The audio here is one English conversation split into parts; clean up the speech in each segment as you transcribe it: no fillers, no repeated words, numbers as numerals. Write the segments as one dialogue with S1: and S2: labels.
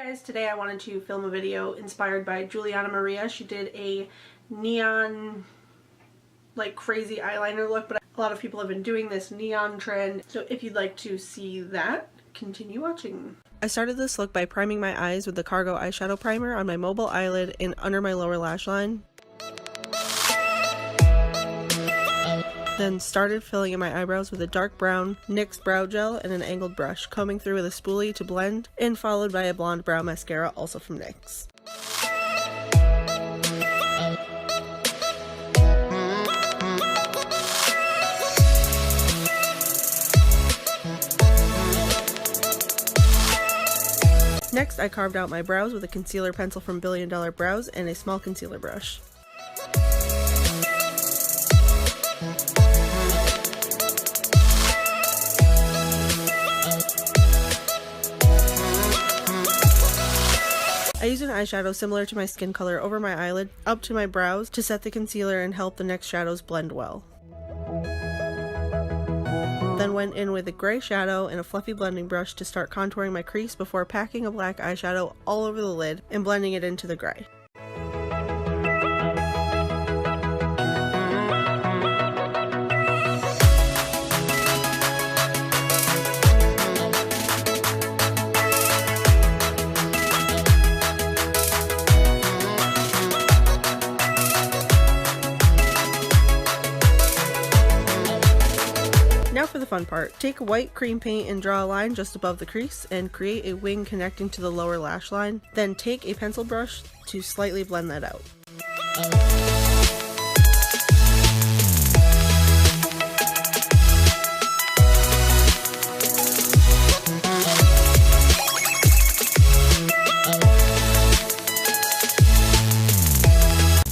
S1: Guys, today I wanted to film a video inspired by Giulianna Maria. She did a neon, like, crazy eyeliner look, but a lot of people have been doing this neon trend. So if you'd like to see that, continue watching. I started this look by priming my eyes with the Cargo eyeshadow primer on my mobile eyelid and under my lower lash line. Then started filling in my eyebrows with a dark brown NYX brow gel and an angled brush, combing through with a spoolie to blend, and followed by a blonde brow mascara, also from NYX. Next, I carved out my brows with a concealer pencil from Billion Dollar Brows and a small concealer brush. I used an eyeshadow similar to my skin color over my eyelid up to my brows to set the concealer and help the next shadows blend well. Then went in with a gray shadow and a fluffy blending brush to start contouring my crease before packing a black eyeshadow all over the lid and blending it into the gray. Now for the fun part. Take white cream paint and draw a line just above the crease and create a wing connecting to the lower lash line. Then take a pencil brush to slightly blend that out.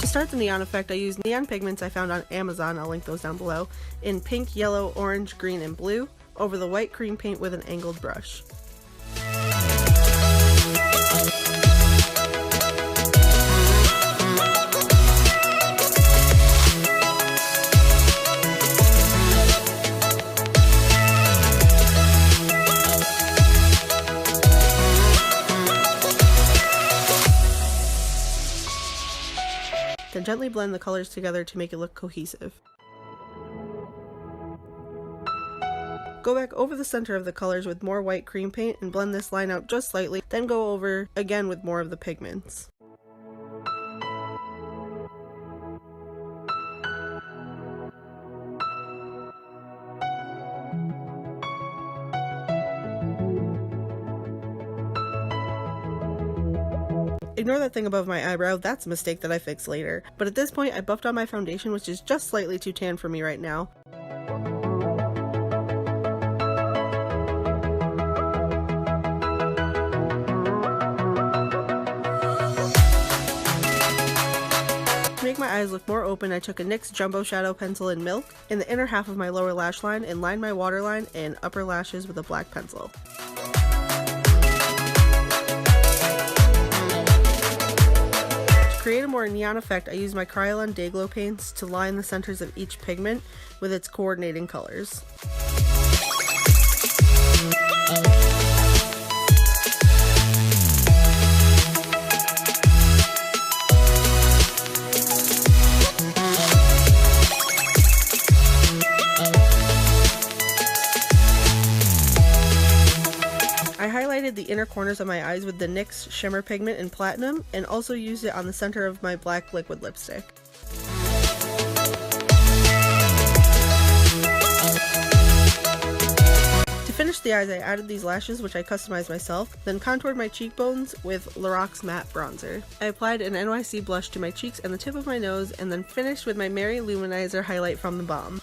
S1: To start the neon effect, I used neon pigments I found on Amazon, I'll link those down below, in pink, yellow, orange, green, and blue, over the white cream paint with an angled brush. Then gently blend the colors together to make it look cohesive. Go back over the center of the colors with more white cream paint and blend this line out just slightly, then go over again with more of the pigments. Ignore that thing above my eyebrow, that's a mistake that I fix later. But at this point, I buffed on my foundation, which is just slightly too tan for me right now. To make my eyes look more open, I took a NYX Jumbo Shadow Pencil in Milk in the inner half of my lower lash line and lined my waterline and upper lashes with a black pencil. To create a more neon effect, I used my Kryolan Day Glow paints to line the centers of each pigment with its coordinating colors. I highlighted the inner corners of my eyes with the NYX Shimmer Pigment in Platinum and also used it on the center of my black liquid lipstick. To finish the eyes, I added these lashes, which I customized myself, then contoured my cheekbones with Lorac Matte Bronzer. I applied an NYC blush to my cheeks and the tip of my nose, and then finished with my Mary Luminizer highlight from the Balm.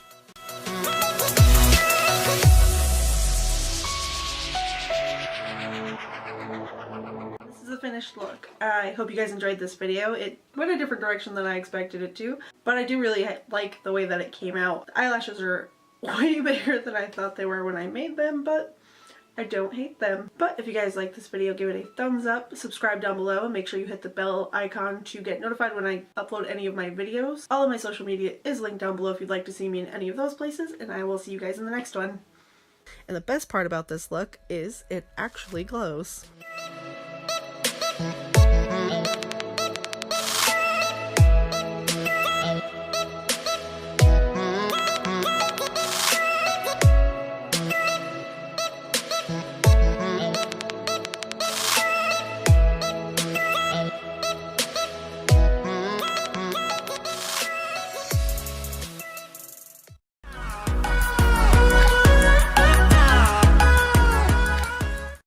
S1: Finished look. I hope you guys enjoyed this video. It went a different direction than I expected it to, but I do really like the way that it came out. The eyelashes are way bigger than I thought they were when I made them, but I don't hate them. But if you guys like this video, give it a thumbs up, subscribe down below, and make sure you hit the bell icon to get notified when I upload any of my videos. All of my social media is linked down below if you'd like to see me in any of those places, and I will see you guys in the next one. And the best part about this look is it actually glows.